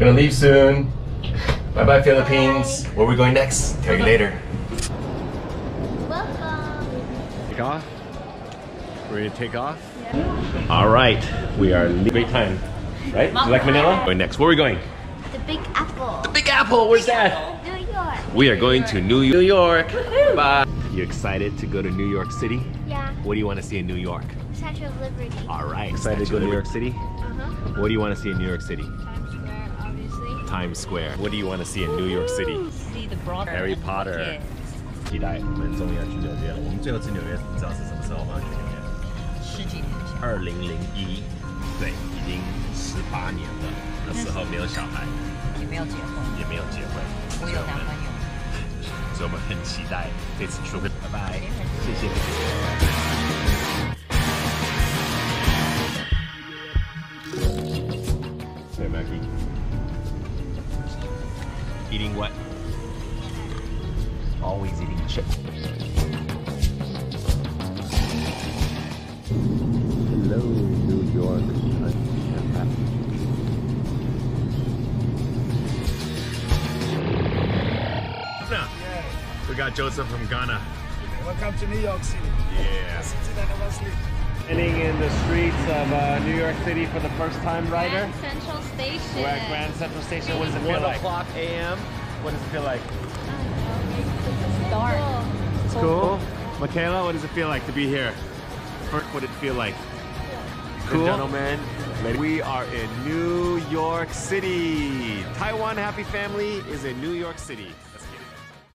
gonna leave soon. Bye bye Philippines. Where are we going next? Tell you later. Welcome. Take off. Ready to take off? Yeah. All right, we are leaving. Great time, right? Do you like Manila? Going next. Where are we going? The Big Apple. The Big Apple. Where's that? New York. We are going to New York. Bye. You excited to go to New York City? Yeah. What do you want to see in New York? Statue of Liberty. All right. Excited to go to New York City? What do you want to see in New York City? Times Square, obviously. Times Square. What do you want to see in New York City? See the broader Harry Potter. 期待，我们终于要去纽约了。我们最后去纽约，你知道是什么时候吗？去纽约10几年前。2001，对，已经18年了。那时候没有小孩，也没有结婚，也没有结婚，我有男朋友，所以我们很期待这次出国。拜拜，谢谢。Hey Mackie. Eating what? Always eating chips. Hello, New York. We got Joseph from Ghana. Welcome to New York City. Yeah. City that never sleeps. Standing in the streets of New York City for the first time, Ryder. Grand Central Station. We're at Grand Central Station. What does it feel like? 1 o'clock a.m. What does it feel like? It's dark. It's cool. Makayla, what does it feel like to be here? What would it feel like? Cool. Gentlemen, we are in New York City. Taiwan Happy Family is in New York City.